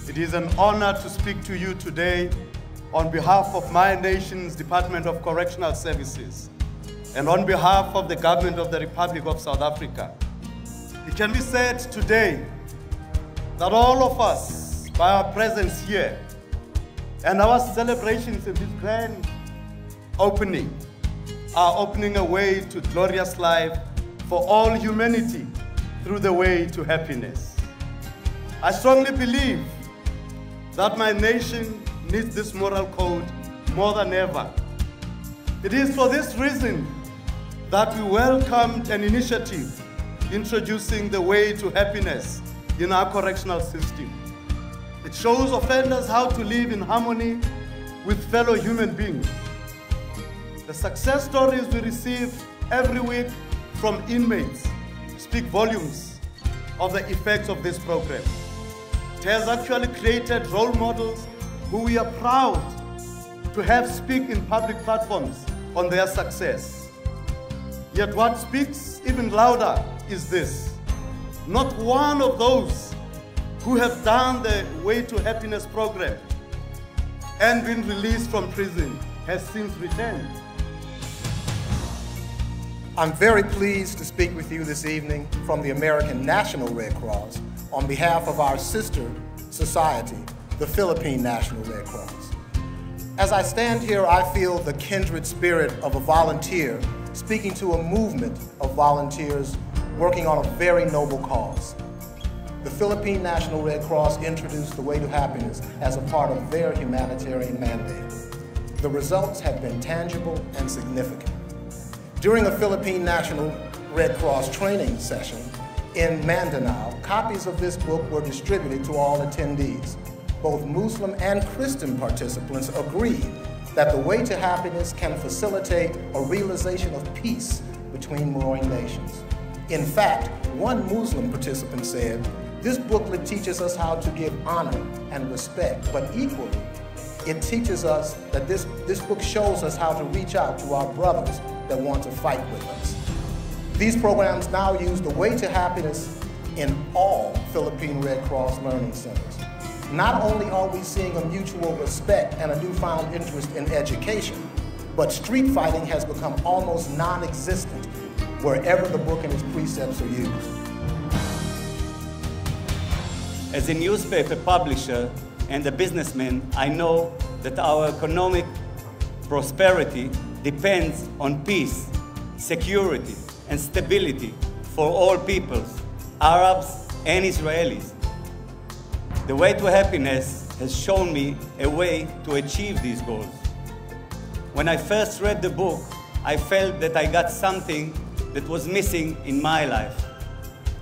It is an honor to speak to you today on behalf of my nation's Department of Correctional Services and on behalf of the Government of the Republic of South Africa. It can be said today that all of us, by our presence here and our celebrations in this grand opening, are opening a way to glorious life for all humanity through the way to happiness. I strongly believe that my nation needs this moral code more than ever. It is for this reason that we welcomed an initiative introducing the way to happiness in our correctional system. It shows offenders how to live in harmony with fellow human beings. The success stories we receive every week from inmates speak volumes of the effects of this program. It has actually created role models who we are proud to have speak in public platforms on their success. Yet what speaks even louder is this: not one of those who have done the Way to Happiness program and been released from prison has since returned. I'm very pleased to speak with you this evening from the American National Red Cross on behalf of our sister society, the Philippine National Red Cross. As I stand here, I feel the kindred spirit of a volunteer speaking to a movement of volunteers working on a very noble cause. The Philippine National Red Cross introduced the Way to Happiness as a part of their humanitarian mandate. The results have been tangible and significant. During a Philippine National Red Cross training session in Mindanao, copies of this book were distributed to all attendees. Both Muslim and Christian participants agreed that the Way to Happiness can facilitate a realization of peace between warring nations. In fact, one Muslim participant said, "This booklet teaches us how to give honor and respect, but equally, it teaches us that this book shows us how to reach out to our brothers that want to fight with us." These programs now use the Way to Happiness in all Philippine Red Cross learning centers. Not only are we seeing a mutual respect and a newfound interest in education, but street fighting has become almost non-existent wherever the book and its precepts are used. As a newspaper publisher and a businessman, I know that our economic prosperity depends on peace, security, and stability for all peoples, Arabs and Israelis. The Way to Happiness has shown me a way to achieve these goals. When I first read the book, I felt that I got something that was missing in my life.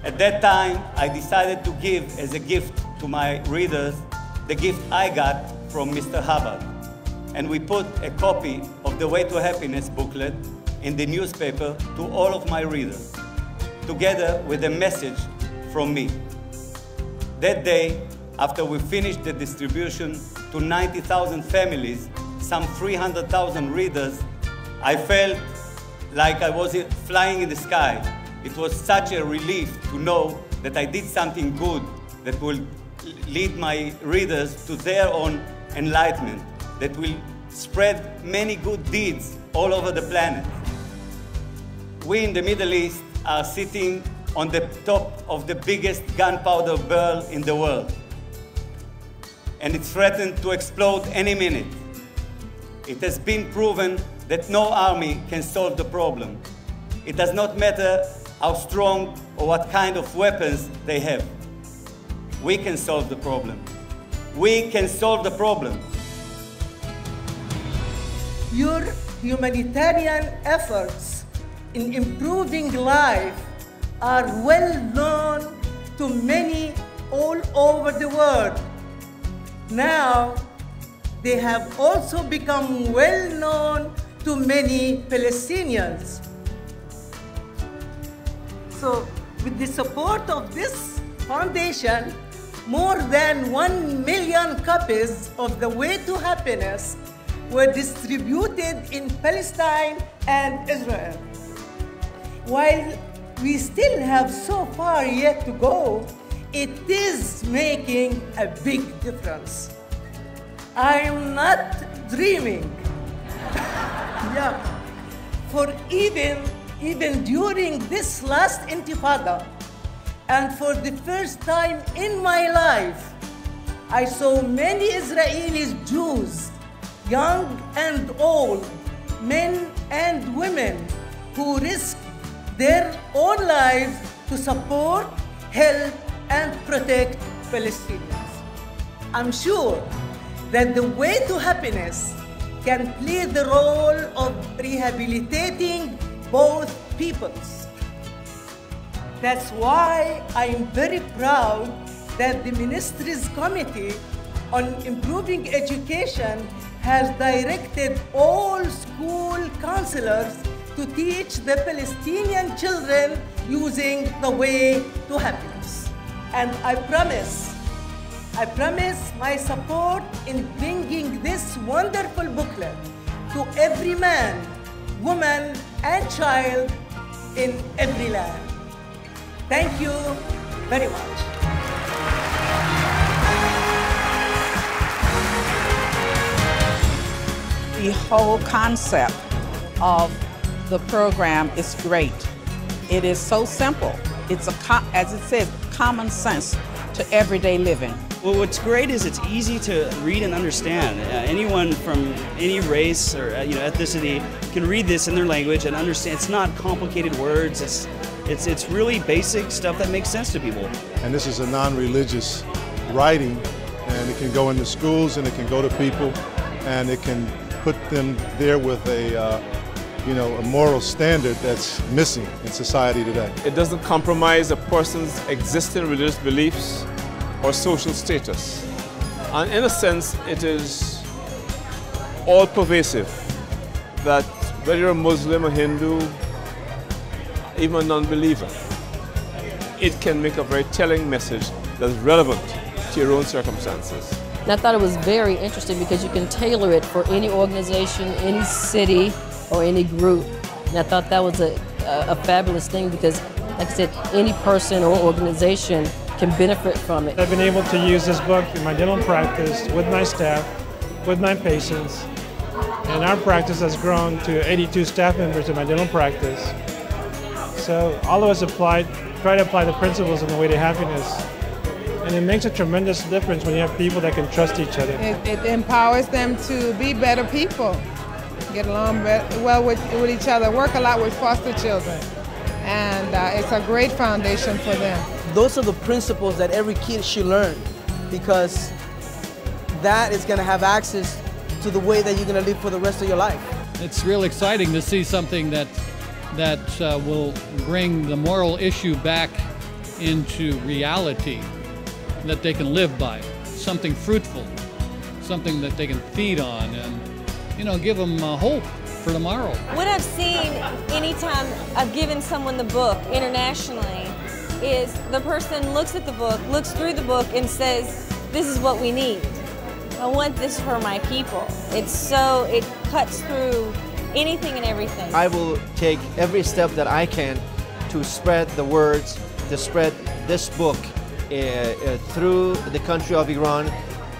At that time, I decided to give as a gift to my readers the gift I got from Mr. Hubbard. And we put a copy of the Way to Happiness booklet in the newspaper to all of my readers, together with a message from me. That day, after we finished the distribution to 90,000 families, some 300,000 readers, I felt like I was flying in the sky. It was such a relief to know that I did something good that will lead my readers to their own enlightenment, that will spread many good deeds all over the planet. We in the Middle East are sitting on the top of the biggest gunpowder barrel in the world, and it's threatened to explode any minute. It has been proven that no army can solve the problem. It does not matter how strong or what kind of weapons they have. We can solve the problem. We can solve the problem. Your humanitarian efforts in improving life are well known to many all over the world. Now, they have also become well known to many Palestinians. So, with the support of this foundation, more than 1 million copies of The Way to Happiness were distributed in Palestine and Israel. While we still have so far yet to go, it is making a big difference. I'm not dreaming. Yeah. For even during this last intifada, and for the first time in my life, I saw many Israeli Jews, young and old, men and women, who risked their own lives to support, help, and protect Palestinians. I'm sure that the way to happiness can play the role of rehabilitating both peoples. That's why I'm very proud that the Ministry's Committee on Improving Education has directed all school counselors to teach the Palestinian children using the way to happiness. And I promise my support in bringing this wonderful booklet to every man, woman, and child in every land. Thank you very much. The whole concept of the program is great. It is so simple. It's as it says, common sense to everyday living. Well, what's great is it's easy to read and understand. Anyone from any race or ethnicity can read this in their language and understand. It's not complicated words. It's really basic stuff that makes sense to people. And this is a non-religious writing, and it can go into schools and it can go to people, and it can put them there with a moral standard that's missing in society today. It doesn't compromise a person's existing religious beliefs or social status. And in a sense, it is all-pervasive, that whether you're a Muslim, a Hindu, even a non-believer, it can make a very telling message that's relevant to your own circumstances. And I thought it was very interesting because you can tailor it for any organization, any city, or any group. And I thought that was a fabulous thing because, like I said, any person or organization can benefit from it. I've been able to use this book in my dental practice with my staff, with my patients, and our practice has grown to 82 staff members in my dental practice. So all of us try to apply the principles in the way to happiness. And it makes a tremendous difference when you have people that can trust each other. It empowers them to be better people, get along well with each other, work a lot with foster children. And it's a great foundation for them. Those are the principles that every kid should learn, because that is going to have access to the way that you're going to live for the rest of your life. It's real exciting to see something that will bring the moral issue back into reality that they can live by, something fruitful, something that they can feed on, and give them hope for tomorrow. What I've seen anytime I've given someone the book internationally is the person looks at the book, looks through the book, and says, this is what we need. I want this for my people. It cuts through anything and everything. I will take every step that I can to spread the words, to spread this book through the country of Iran,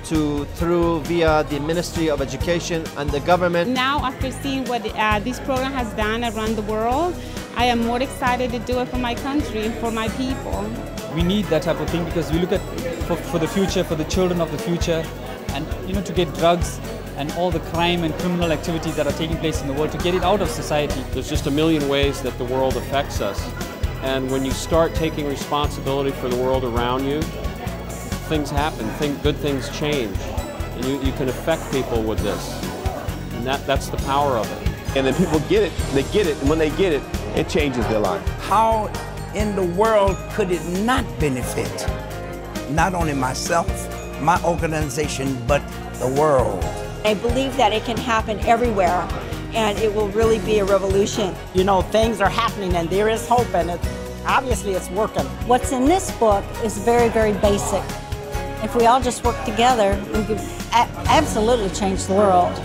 through via the Ministry of Education and the government. Now, after seeing what this program has done around the world, I am more excited to do it for my country, for my people. We need that type of thing because we look at for the future, for the children of the future, and to get drugs and all the crime and criminal activities that are taking place in the world, to get it out of society. There's just a million ways that the world affects us. And when you start taking responsibility for the world around you, things happen, good things change. And you can affect people with this. And And that's the power of it. And then people get it, and when they get it, it changes their life. How in the world could it not benefit not only myself, my organization, but the world? I believe that it can happen everywhere, and it will really be a revolution. You know, things are happening, and there is hope, and obviously it's working. What's in this book is very, very basic. If we all just work together, we could absolutely change the world.